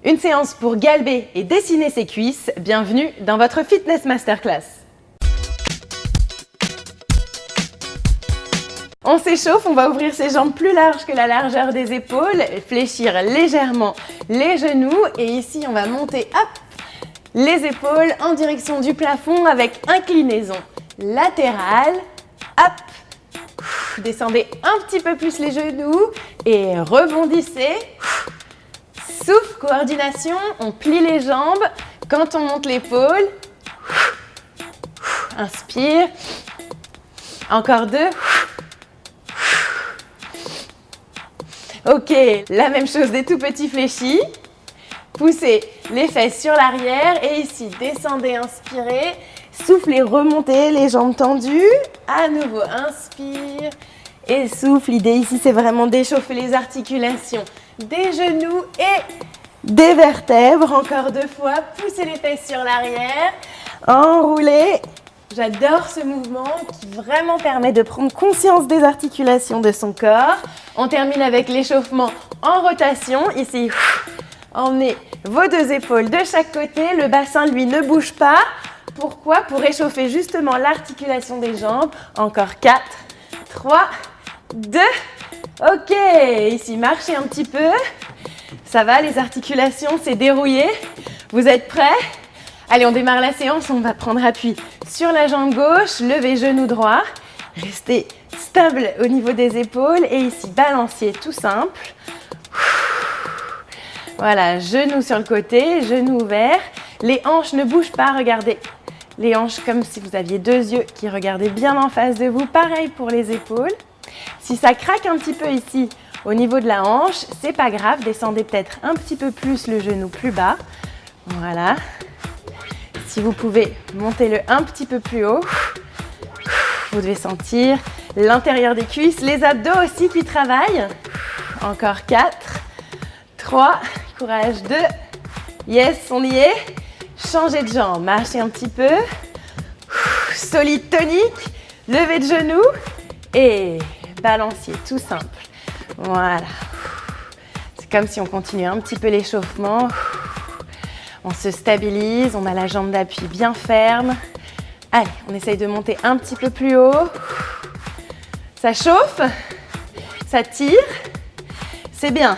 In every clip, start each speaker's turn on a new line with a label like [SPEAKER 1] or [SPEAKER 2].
[SPEAKER 1] Une séance pour galber et dessiner ses cuisses. Bienvenue dans votre Fitness Masterclass. On s'échauffe, on va ouvrir ses jambes plus larges que la largeur des épaules, fléchir légèrement les genoux et ici on va monter hop, les épaules en direction du plafond avec inclinaison latérale. Hop, descendez un petit peu plus les genoux et rebondissez. Souffle, coordination, on plie les jambes quand on monte l'épaule. Inspire. Encore deux. Ok, la même chose des tout petits fléchis. Poussez les fesses sur l'arrière et ici, descendez, inspirez. Soufflez, remontez les jambes tendues. À nouveau, inspire et souffle. L'idée ici, c'est vraiment d'échauffer les articulations des genoux et des vertèbres. Encore deux fois, poussez les fesses sur l'arrière. Enroulez. J'adore ce mouvement qui vraiment permet de prendre conscience des articulations de son corps. On termine avec l'échauffement en rotation. Ici, emmenez vos deux épaules de chaque côté. Le bassin, lui, ne bouge pas. Pourquoi? Pour réchauffer justement l'articulation des jambes. Encore 4, 3, 2. Ok, ici, marchez un petit peu. Ça va, les articulations, c'est dérouillé. Vous êtes prêts? Allez, on démarre la séance. On va prendre appui sur la jambe gauche, lever genou droit. Restez stable au niveau des épaules. Et ici, balancier tout simple. Voilà, genou sur le côté, genou ouvert. Les hanches ne bougent pas, regardez. Les hanches comme si vous aviez deux yeux qui regardaient bien en face de vous. Pareil pour les épaules. Si ça craque un petit peu ici au niveau de la hanche, c'est pas grave. Descendez peut-être un petit peu plus le genou plus bas. Voilà. Si vous pouvez, montez-le un petit peu plus haut. Vous devez sentir l'intérieur des cuisses, les abdos aussi qui travaillent. Encore 4, 3, courage, 2. Yes, on y est. Changez de jambe, marchez un petit peu. Solide tonique, levez de genoux et balancier, tout simple. Voilà. C'est comme si on continuait un petit peu l'échauffement. On se stabilise, on a la jambe d'appui bien ferme. Allez, on essaye de monter un petit peu plus haut. Ça chauffe, ça tire. C'est bien.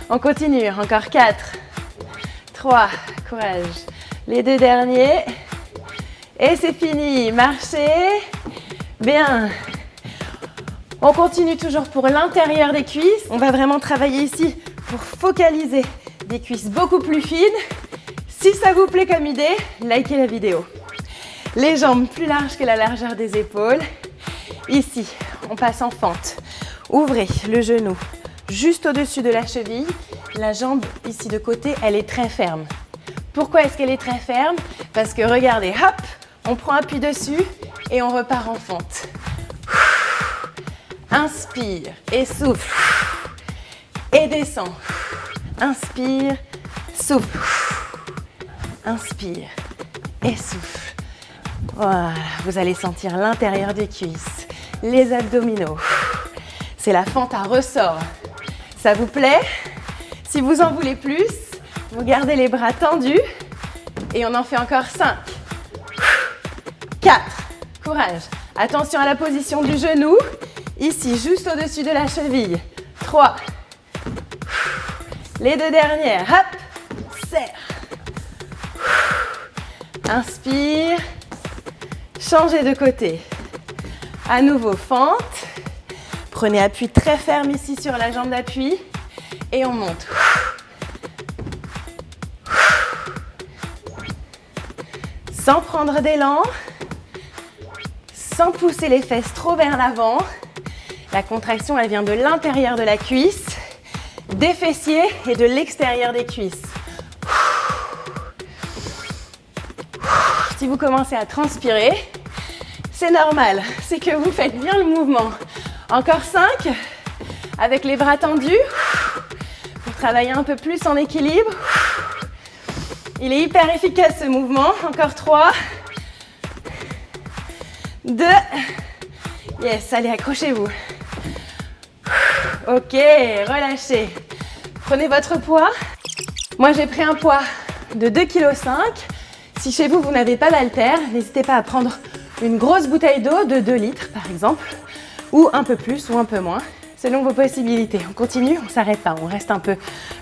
[SPEAKER 1] On continue, encore 4, 3, courage. Les deux derniers. Et c'est fini, marchez. Bien. On continue toujours pour l'intérieur des cuisses. On va vraiment travailler ici pour focaliser des cuisses beaucoup plus fines. Si ça vous plaît comme idée, likez la vidéo. Les jambes plus larges que la largeur des épaules. Ici, on passe en fente. Ouvrez le genou juste au-dessus de la cheville. La jambe ici de côté, elle est très ferme. Pourquoi est-ce qu'elle est très ferme? Parce que regardez, hop, on prend appui dessus et on repart en fente. Inspire et souffle. Et descend. Inspire, souffle. Inspire et souffle. Voilà, vous allez sentir l'intérieur des cuisses, les abdominaux. C'est la fente à ressort. Ça vous plaît? Si vous en voulez plus, vous gardez les bras tendus et on en fait encore 5, 4, courage. Attention à la position du genou, ici juste au-dessus de la cheville. 3, les deux dernières, hop, serre. Inspire, changez de côté. À nouveau, fente. Prenez appui très ferme ici sur la jambe d'appui et on monte. Sans prendre d'élan, sans pousser les fesses trop vers l'avant. La contraction, elle vient de l'intérieur de la cuisse, des fessiers et de l'extérieur des cuisses. Si vous commencez à transpirer, c'est normal, c'est que vous faites bien le mouvement. Encore 5, avec les bras tendus, pour travailler un peu plus en équilibre. Il est hyper efficace ce mouvement. Encore 3, 2, yes, allez, accrochez-vous. Ok, relâchez. Prenez votre poids. Moi, j'ai pris un poids de 2,5 kg. Si chez vous, vous n'avez pas d'haltère, n'hésitez pas à prendre une grosse bouteille d'eau de 2 litres, par exemple, ou un peu plus ou un peu moins, selon vos possibilités. On continue, on ne s'arrête pas, on reste un peu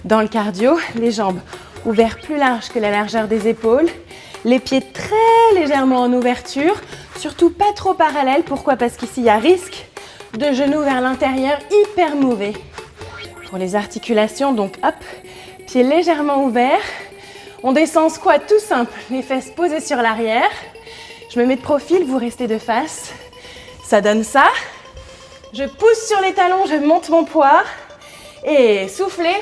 [SPEAKER 1] dans le cardio. Les jambes ouvertes plus larges que la largeur des épaules. Les pieds très légèrement en ouverture, surtout pas trop parallèles. Pourquoi? Parce qu'ici, il y a risque de genoux vers l'intérieur, hyper mauvais. Pour les articulations, donc hop, pieds légèrement ouverts. On descend en squat tout simple, les fesses posées sur l'arrière. Je me mets de profil, vous restez de face. Ça donne ça. Je pousse sur les talons, je monte mon poids. Et soufflez,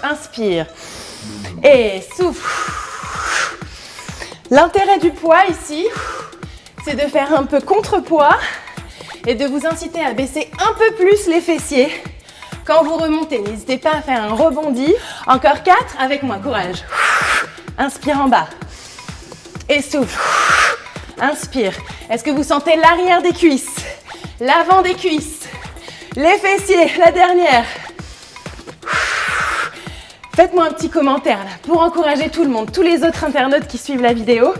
[SPEAKER 1] inspire. Et souffle. L'intérêt du poids ici, c'est de faire un peu contrepoids et de vous inciter à baisser un peu plus les fessiers quand vous remontez. N'hésitez pas à faire un rebondi. Encore 4, avec moi, courage. Inspire en bas. Et souffle. Inspire. Est-ce que vous sentez l'arrière des cuisses, l'avant des cuisses, les fessiers, la dernière? Faites-moi un petit commentaire là pour encourager tout le monde, tous les autres internautes qui suivent la vidéo.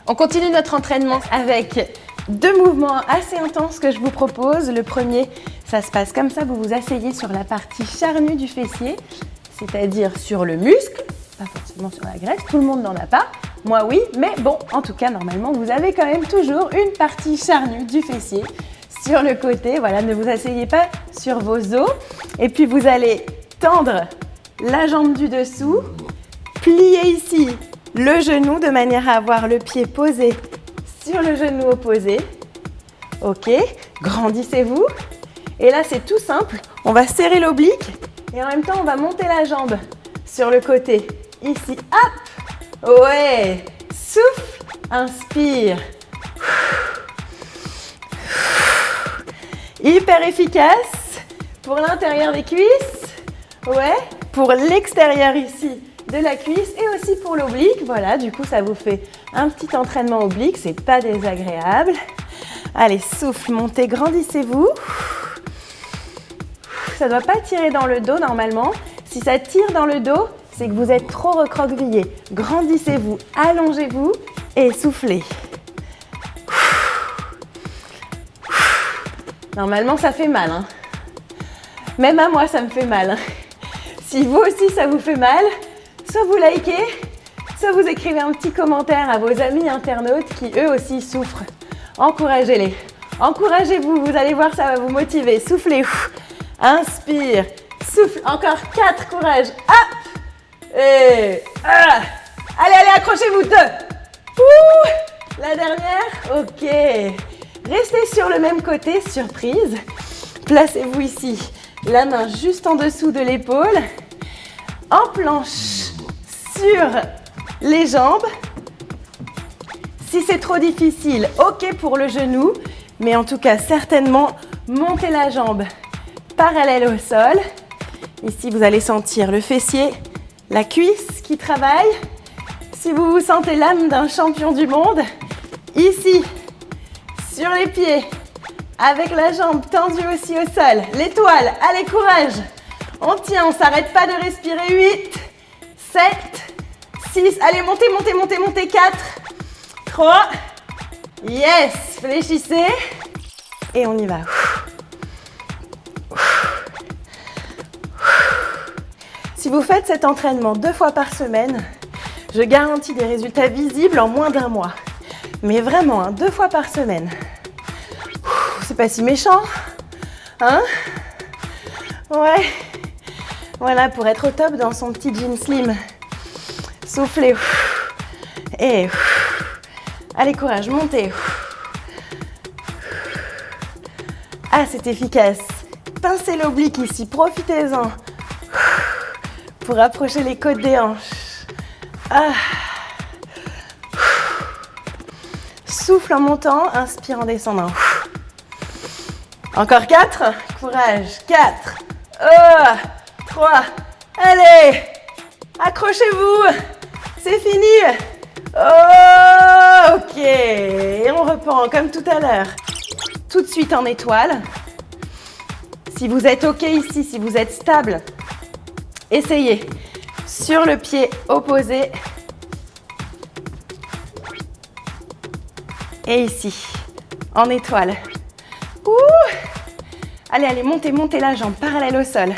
[SPEAKER 1] On continue notre entraînement avec 2 mouvements assez intenses que je vous propose. Le premier, ça se passe comme ça, vous vous asseyez sur la partie charnue du fessier, c'est-à-dire sur le muscle, pas forcément sur la graisse, tout le monde n'en a pas. Moi oui, mais bon, en tout cas, normalement, vous avez quand même toujours une partie charnue du fessier sur le côté. Voilà, ne vous asseyez pas sur vos os. Et puis, vous allez tendre la jambe du dessous, plier ici le genou de manière à avoir le pied posé sur le genou opposé. Ok, grandissez-vous. Et là, c'est tout simple. On va serrer l'oblique et en même temps, on va monter la jambe sur le côté. Ici, hop. Ouais, souffle, inspire. Hyper efficace pour l'intérieur des cuisses. Ouais, pour l'extérieur ici de la cuisse et aussi pour l'oblique. Voilà, du coup, ça vous fait un petit entraînement oblique. C'est pas désagréable. Allez, souffle, montez, grandissez-vous. Ça ne doit pas tirer dans le dos normalement. Si ça tire dans le dos, c'est que vous êtes trop recroquevillé. Grandissez-vous, allongez-vous et soufflez. Normalement, ça fait mal. Hein. Même à moi, ça me fait mal. Si vous aussi, ça vous fait mal, soit vous likez, soit vous écrivez un petit commentaire à vos amis internautes qui, eux aussi, souffrent. Encouragez-les. Encouragez-vous, vous allez voir, ça va vous motiver. Soufflez. Inspire. Souffle. Encore 4. Courage. Hop. Et allez, allez, accrochez-vous. 2. La dernière. Ok. Restez sur le même côté. Surprise. Placez-vous ici. La main juste en dessous de l'épaule. En planche sur les jambes. Si c'est trop difficile, ok pour le genou. Mais en tout cas, certainement, montez la jambe parallèle au sol. Ici, vous allez sentir le fessier, la cuisse qui travaille. Si vous vous sentez l'âme d'un champion du monde, ici, sur les pieds, avec la jambe tendue aussi au sol. L'étoile, allez, courage. On tient, on ne s'arrête pas de respirer. 8, 7, 6. Allez, montez, montez, montez, montez. 4, 3. Yes, fléchissez. Et on y va. Si vous faites cet entraînement 2 fois par semaine, je garantis des résultats visibles en moins d'1 mois. Mais vraiment, 2 fois par semaine. C'est pas si méchant, hein? Ouais. Voilà, pour être au top dans son petit jean slim. Soufflez. Et allez, courage, montez. Ah, c'est efficace. Pincez l'oblique ici, profitez-en. Pour approcher les côtes des hanches. Ah. Souffle en montant, inspire en descendant. Encore 4. Courage. 4. 3. Allez. Accrochez-vous. C'est fini. Oh, ok. Et on reprend comme tout à l'heure. Tout de suite en étoile. Si vous êtes ok ici, si vous êtes stable, essayez. sur le pied opposé. Et ici, en étoile. Ouh. Allez, allez, montez, montez la jambe parallèle au sol.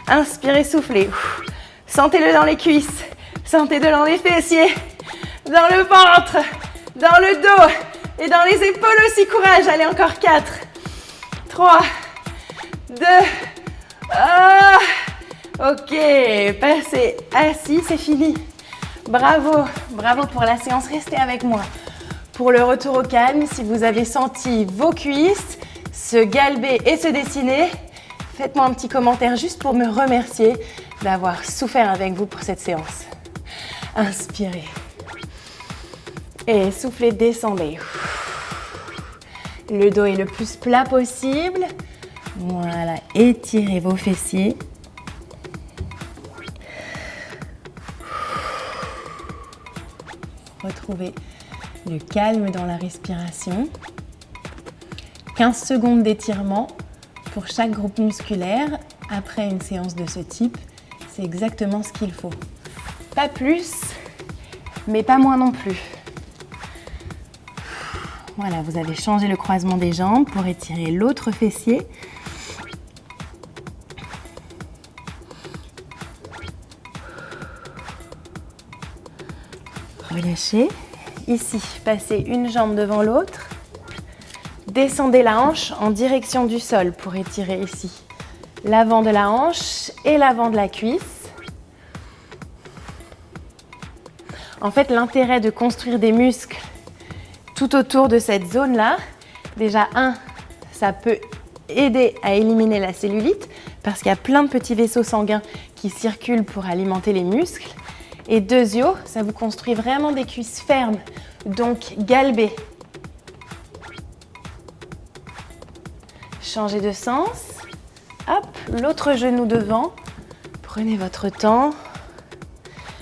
[SPEAKER 1] Inspirez, soufflez. Sentez-le dans les cuisses, sentez-le dans les fessiers, dans le ventre, dans le dos et dans les épaules aussi. Courage, allez, encore 4, 3, 2, ok, passez assis, c'est fini. Bravo, bravo pour la séance, restez avec moi. Pour le retour au calme, si vous avez senti vos cuisses se galber et se dessiner, faites-moi un petit commentaire juste pour me remercier d'avoir souffert avec vous pour cette séance. Inspirez. Et soufflez, descendez. Le dos est le plus plat possible. Voilà, étirez vos fessiers. Retrouvez le calme dans la respiration. 15 secondes d'étirement pour chaque groupe musculaire. Après une séance de ce type, c'est exactement ce qu'il faut. Pas plus, mais pas moins non plus. Voilà, vous avez changé le croisement des jambes pour étirer l'autre fessier. Relâchez. Ici, passez une jambe devant l'autre. Descendez la hanche en direction du sol pour étirer ici l'avant de la hanche et l'avant de la cuisse. En fait, l'intérêt de construire des muscles tout autour de cette zone-là, déjà, ça peut aider à éliminer la cellulite parce qu'il y a plein de petits vaisseaux sanguins qui circulent pour alimenter les muscles. Et deuxièmement, ça vous construit vraiment des cuisses fermes, donc galbées. Changez de sens. Hop, l'autre genou devant. Prenez votre temps.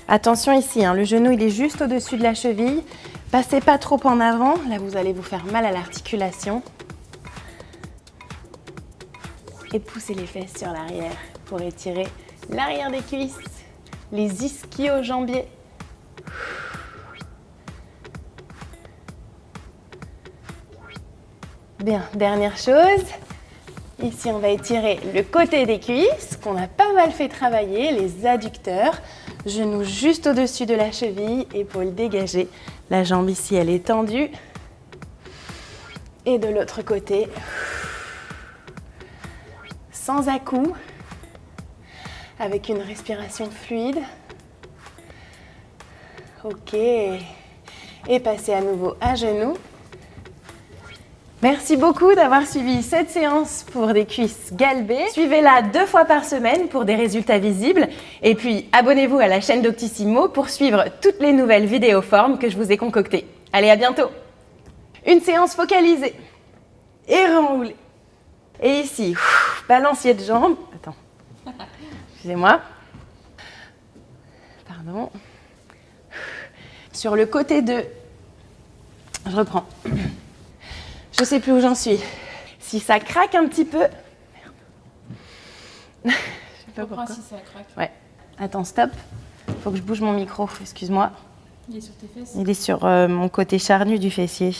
[SPEAKER 1] Attention ici, le genou il est juste au-dessus de la cheville. Passez pas trop en avant, là vous allez vous faire mal à l'articulation. Et poussez les fesses sur l'arrière pour étirer l'arrière des cuisses, les ischio-jambiers. Bien, dernière chose. Ici, on va étirer le côté des cuisses qu'on a pas mal fait travailler, les adducteurs. Genoux juste au-dessus de la cheville, épaules dégagées. La jambe ici, elle est tendue. Et de l'autre côté, sans à-coups, avec une respiration fluide. Ok. Et passez à nouveau à genoux. Merci beaucoup d'avoir suivi cette séance pour des cuisses galbées. Suivez-la 2 fois par semaine pour des résultats visibles. Et puis, abonnez-vous à la chaîne Doctissimo pour suivre toutes les nouvelles vidéos formes que je vous ai concoctées. Allez, à bientôt. Une séance focalisée et renroulée. Et ici, balancier de jambes. Attends, excusez-moi. Pardon. Sur le côté de... Je reprends. Je sais plus où j'en suis. Si ça craque un petit peu... Merde. Je sais pas pourquoi. Si ça craque. Ouais. Attends, stop. Il faut que je bouge mon micro, excuse-moi.
[SPEAKER 2] Il est sur tes fesses?
[SPEAKER 1] Il est sur mon côté charnu du fessier.